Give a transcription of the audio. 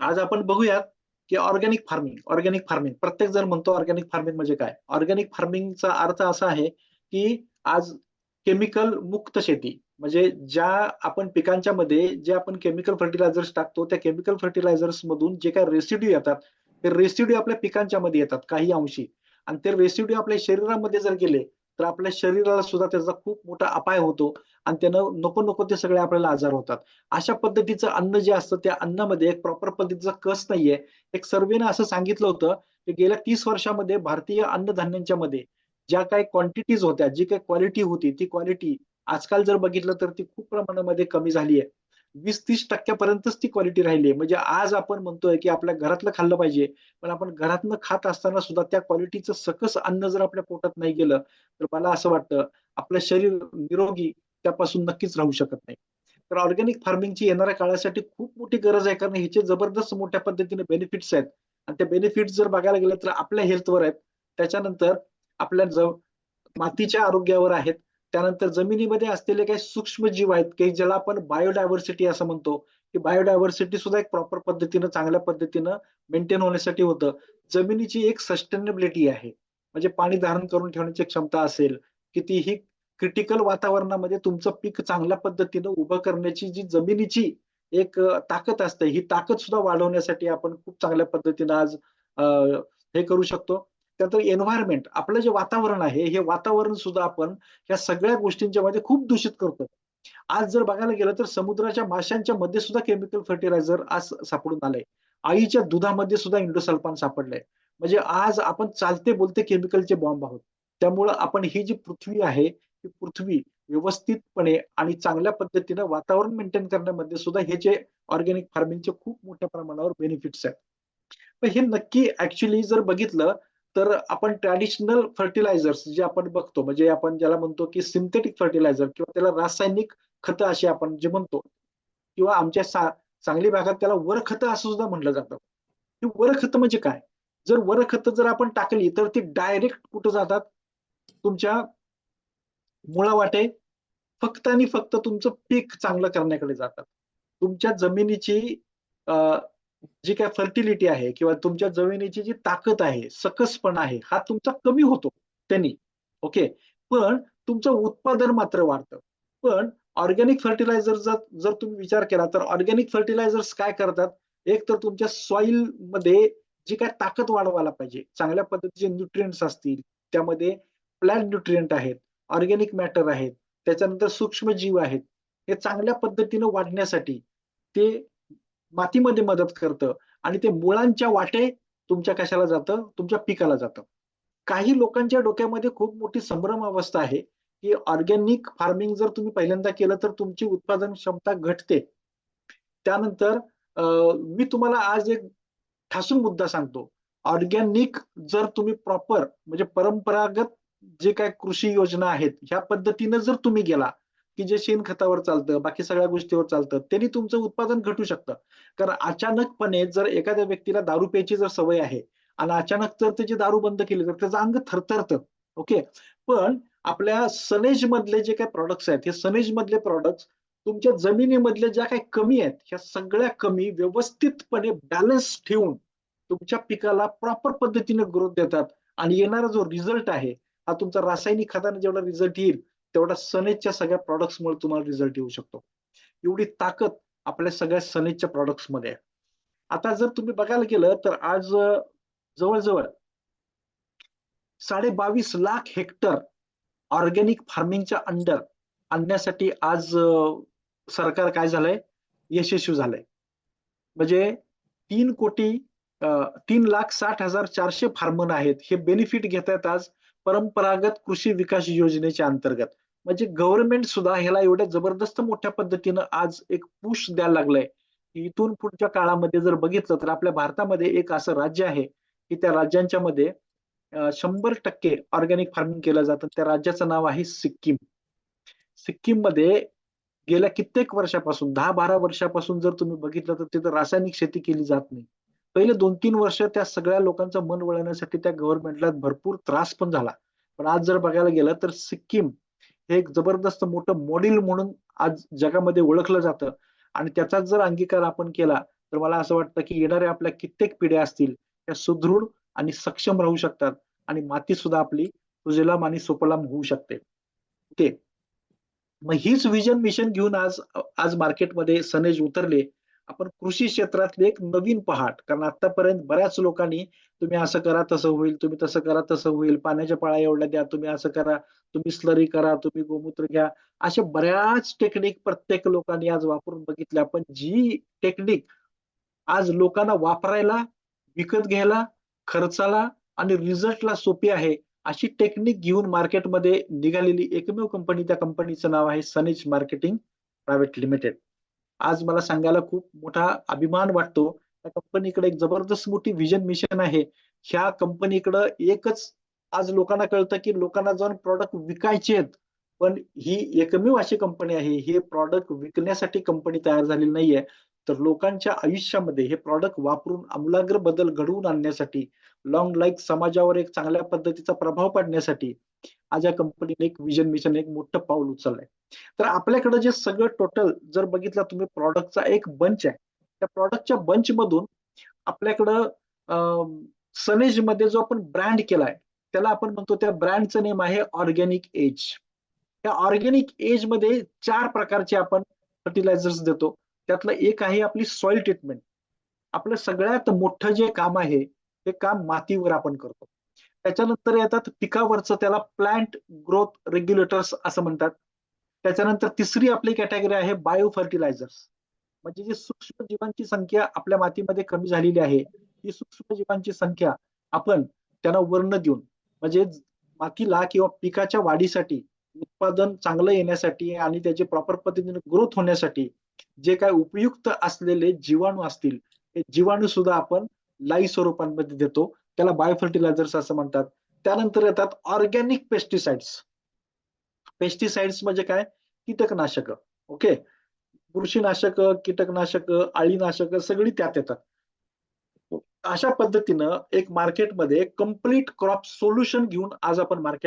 आज आपण बघूयात की ऑर्गॅनिक फार्मिंग प्रत्येक जण म्हणतो ऑर्गॅनिक फार्मिंग म्हणजे काय. ऑर्गॅनिक फार्मिंगचा अर्थ असा आहे की आज केमिकल मुक्त शेती, म्हणजे ज्या आपण पिकांच्या मध्ये जे आपण केमिकल फर्टिलायझर्स टाकतो, त्या केमिकल फर्टिलायझर्स मधून जे काही रेसिड्यू येतात, ते रेसिड्यू आपल्या पिकांच्या मध्ये येतात काही अंशी, आणि ते रेसिड्यू आपल्या शरीरामध्ये जर गेले तर आपल्या शरीराला सुद्धा त्याचा खूप मोठा अपाय होतो आणि त्यानं नको नको ते सगळे आपल्याला आजार होतात. अशा पद्धतीचं अन्न जे असतं त्या अन्नामध्ये एक प्रॉपर पद्धतीचा कस नाहीये. एक सर्व्हेनं असं सांगितलं होतं की गेल्या 30 वर्षामध्ये भारतीय अन्नधान्यांच्या मध्ये ज्या काही क्वांटिटीज होत्या, जी काही क्वालिटी होती, ती क्वालिटी आजकाल जर बघितलं तर ती खूप प्रमाणामध्ये कमी झाली आहे. 20-30% ती क्वालिटी राहिली आहे. म्हणजे आज आपण म्हणतोय की आपल्या घरातलं खाल्लं पाहिजे, पण आपण घरातनं खात असताना सुद्धा त्या क्वालिटीचं सकस अन्न जर आपल्या पोटात नाही गेलं, तर मला असं वाटतं आपलं शरीर निरोगी त्यापासून नक्कीच राहू शकत नाही. तर ऑर्गॅनिक फार्मिंगची येणाऱ्या काळासाठी खूप मोठी गरज आहे, कारण ह्याचे जबरदस्त मोठ्या पद्धतीने बेनिफिट्स आहेत. आणि ते बेनिफिट्स जर बघायला गेलं तर आपल्या हेल्थवर आहेत. त्याच्यानंतर आपल्या मातीच्या आरोग्यावर आहेत. त्यानंतर जमिनीमध्ये असलेले काही सूक्ष्म जीव आहेत, की ज्याला आपण बायोडायव्हर्सिटी असं म्हणतो, की बायोडायव्हर्सिटी सुद्धा एक प्रॉपर पद्धतीनं, चांगल्या पद्धतीनं मेंटेन होण्यासाठी होतं. जमिनीची एक सस्टेनेबिलिटी आहे. म्हणजे पाणी धारण करून ठेवण्याची क्षमता असेल, कितीही क्रिटिकल वातावरणामध्ये तुमचं पीक चांगल्या पद्धतीनं उभं करण्याची जी जमिनीची एक ताकद असते, ही ताकद सुद्धा वाढवण्यासाठी आपण खूप चांगल्या पद्धतीनं आज अ, हे करू शकतो. त्यानंतर एन्व्हायर्नमेंट, आपलं जे वातावरण आहे, हे वातावरण सुद्धा आपण या सगळ्या गोष्टींच्या मध्ये खूप दूषित करतो. आज जर बघायला गेलं तर समुद्राच्या माशांच्या मध्ये सुद्धा केमिकल फर्टिलायझर आज सापडून आलंय. आईच्या दुधामध्ये सुद्धा इंडोसल्फान सापडलंय. म्हणजे आज आपण चालते बोलते केमिकलचे बॉम्ब आहोत. त्यामुळं आपण ही जी पृथ्वी आहे, ही पृथ्वी व्यवस्थितपणे आणि चांगल्या पद्धतीनं वातावरण मेंटेन करण्यामध्ये सुद्धा हे जे ऑर्गॅनिक फार्मिंगचे खूप मोठ्या प्रमाणावर बेनिफिट्स आहेत. तर हे नक्की ऍक्च्युअली जर बघितलं तर आपण ट्रॅडिशनल फर्टिलायझर्स जे आपण बघतो, म्हणजे आपण ज्याला म्हणतो की सिंथेटिक फर्टिलायझर किंवा त्याला रासायनिक खतं अशी आपण जे म्हणतो, किंवा आमच्या सांगली भागात त्याला वरखतं असं सुद्धा म्हटलं जातं. ही वरखतं म्हणजे काय? जर वरखतं जर आपण टाकली तर ती डायरेक्ट कुठं जातात? तुमच्या मुळावाटे फक्त आणि फक्त तुमचं पीक चांगलं करण्याकडे जातात. तुमच्या जमिनीची अ, जी काही फर्टिलिटी आहे किंवा तुमच्या जमिनीची जी ताकद आहे, सकसपणा आहे, हा तुमचा कमी होतो त्यांनी. ओके. पण तुमचं उत्पादन मात्र वाढतं. पण ऑर्गॅनिक फर्टिलायझर जर जर तुम्ही विचार केला तर ऑर्गॅनिक फर्टिलायझर्स काय करतात? एक तर तुमच्या सॉइलमध्ये जी काही ताकद वाढवायला पाहिजे, चांगल्या पद्धतीचे न्यूट्रिएंट्स असतील, त्यामध्ये प्लांट न्यूट्रिएंट आहेत, ऑर्गॅनिक मॅटर आहेत, त्याच्यानंतर सूक्ष्मजीव आहेत. हे चांगल्या पद्धतीनं वाढण्यासाठी ते मातीमध्ये मदत करतं आणि ते मुळांच्या वाटे तुमच्या कशाला जातं? तुमच्या पिकाला जातं. काही लोकांच्या डोक्यामध्ये खूप मोठी संभ्रम अवस्था आहे, की ऑर्गॅनिक फार्मिंग जर तुम्ही पहिल्यांदा केलं तर तुमची उत्पादन क्षमता घटते. त्यानंतर मी तुम्हाला आज एक ठासून मुद्दा सांगतो. ऑर्गॅनिक जर तुम्ही प्रॉपर म्हणजे परंपरागत जे काही कृषी योजना आहेत, ह्या पद्धतीनं जर तुम्ही गेला, की जे शेणखतावर चालतं, बाकी सगळ्या गोष्टीवर चालतं, त्यांनी तुमचं उत्पादन घटू शकतं. कारण अचानकपणे जर एखाद्या व्यक्तीला दारू प्यायची जर सवय आहे आणि अचानक जर त्याची दारू बंद केली, तर त्याचं अंग थरथरतं. ओके. पण आपल्या सनेज मधले जे काही प्रॉडक्ट्स आहेत, हे सनेज मधले प्रॉडक्ट्स तुमच्या जमिनीमधल्या ज्या काही कमी आहेत, ह्या सगळ्या कमी व्यवस्थितपणे बॅलन्स ठेवून तुमच्या पिकाला प्रॉपर पद्धतीने ग्रोथ देतात आणि येणारा जो रिझल्ट आहे, हा तुमचा रासायनिक खताने जेवढा रिझल्ट येईल, तेवढा सनेजच्या सगळ्या प्रॉडक्ट्समुळे तुम्हाला रिझल्ट येऊ शकतो. एवढी ताकद आपल्या सगळ्या सनेजच्या प्रॉडक्ट्समध्ये आहे. आता जर तुम्ही बघायला गेलं तर आज जवळ-जवळ 22.5 लाख हेक्टर ऑर्गॅनिक फार्मिंगच्या अंडर आणण्यासाठी आज सरकार काय झालंय? यशस्वी झालंय. म्हणजे 3 कोटी 3,60,400 फार्मर आहेत. हे बेनिफिट घेतायत आज परंपरागत कृषी विकास योजनेच्या अंतर्गत. म्हणजे गव्हर्नमेंट सुद्धा ह्याला एवढ्या जबरदस्त मोठ्या पद्धतीनं आज एक पुश द्यायला लागलंय. की इथून पुढच्या काळामध्ये जर बघितलं तर आपल्या भारतामध्ये एक असं राज्य आहे, की त्या राज्यांच्या मध्ये 100% ऑर्गॅनिक फार्मिंग केलं जातं. त्या राज्याचं नाव आहे सिक्कीम. सिक्कीममध्ये गेल्या कित्येक वर्षापासून 10-12 वर्षापासून जर तुम्ही बघितलं तर तिथं रासायनिक शेती केली जात नाही. पहिले 2-3 वर्ष त्या सगळ्या लोकांचं मन वळवण्यासाठी त्या गव्हर्नमेंटला भरपूर त्रास पण झाला. पण आज जर बघायला गेलं तर सिक्कीम हे एक जबरदस्त मोठं मॉडेल म्हणून आज जगामध्ये ओळखलं जातं आणि त्याचाच जर अंगीकार आपण केला तर मला असं वाटतं की येणाऱ्या आपल्या कित्येक पिढ्या असतील त्या सुदृढ आणि सक्षम राहू शकतात आणि माती सुद्धा आपली सुजलाम आणि सुफलाम होऊ शकते. ओके. मग हीच विजन मिशन घेऊन आज आज मार्केटमध्ये सनेज उतरले. आपण कृषी क्षेत्रातले एक नवीन पहाट, कारण आतापर्यंत बऱ्याच लोकांनी तुम्ही असं करा तसं होईल, तुम्ही तसं करा तसं होईल, पाण्याच्या पाळ्या एवढ्या द्या, तुम्ही असं करा, तुम्ही स्लरी करा, तुम्ही गोमूत्र घ्या, अशा बऱ्याच टेक्निक प्रत्येक लोकांनी आज वापरून बघितल्या. पण जी टेक्निक आज लोकांना वापरायला, विकत घ्यायला, खर्चाला आणि रिझल्टला सोपी आहे, अशी टेक्निक घेऊन मार्केटमध्ये निघालेली एकमेव कंपनी, त्या कंपनीचं नाव आहे सनेज मार्केटिंग प्रायव्हेट लिमिटेड. आज मला सांगायला खूप मोठा अभिमान वाटतो. त्या कंपनीकडे एक जबरदस्त मोठी व्हिजन मिशन आहे. ह्या कंपनीकडं एकच आज लोकांना कळतं, की लोकांना जाऊन प्रॉडक्ट विकायचे आहेत. पण ही एकमेव अशी कंपनी आहे, हे प्रॉडक्ट विकण्यासाठी कंपनी तयार झालेली नाहीये. तर लोकांच्या आयुष्यामध्ये हे प्रॉडक्ट वापरून आमूलाग्र बदल घडवून आणण्यासाठी, लाँग लाईफ समाजावर एक चांगल्या पद्धतीचा प्रभाव पाडण्यासाठी आज या कंपनीने एक व्हिजन मिशन, एक मोठं पाऊल उचललंय. तर आपल्याकडे जे सगळं टोटल जर बघितलं तुम्ही प्रॉडक्टचा एक बंच आहे. त्या प्रॉडक्टच्या बंचमधून आपल्याकडं सनेजमध्ये जो आपण ब्रँड केलाय, त्याला आपण म्हणतो त्या ब्रँडचं नेम आहे ऑर्गॅनिक एज. त्या ऑर्गॅनिक एज मध्ये 4 प्रकारचे आपण फर्टिलायझर्स देतो. त्यातलं एक आहे आपली सॉइल ट्रीटमेंट. आपलं सगळ्यात मोठं जे काम आहे, ते काम मातीवर आपण करतो. त्याच्यानंतर येतात पिकावरचं, त्याला प्लांट ग्रोथ रेग्युलेटर्स असं म्हणतात. त्याच्यानंतर तिसरी आपली कॅटेगरी आहे बायो फर्टिलायझर्स. म्हणजे जी सूक्ष्म जीवांची संख्या आपल्या मातीमध्ये कमी झालेली आहे, ती सूक्ष्म जीवांची संख्या आपण त्यांना वर्ण देऊन, म्हणजे मातीला किंवा पिकाच्या वाढीसाठी, उत्पादन चांगलं येण्यासाठी आणि त्याची प्रॉपर पद्धतीने ग्रोथ होण्यासाठी जे काही उपयुक्त असलेले जीवाणू असतील, ते जीवाणू सुद्धा आपण लाईव्ह स्वरूपामध्ये देतो. त्याला बायो फर्टिलायझर्स असं म्हणतात. त्यानंतर येतात ऑर्गॅनिक पेस्टिसाइड्स. पेस्टिसाइड्स म्हणजे काय? कीटकनाशकं. ओके. बुरशीनाशकं, कीटकनाशकं, अळीनाशकं सगळी त्यात येतात. अशा पद्धतीनं एक मार्केटमध्ये कंप्लीट क्रॉप सोल्युशन घेऊन आज आपण मार्केट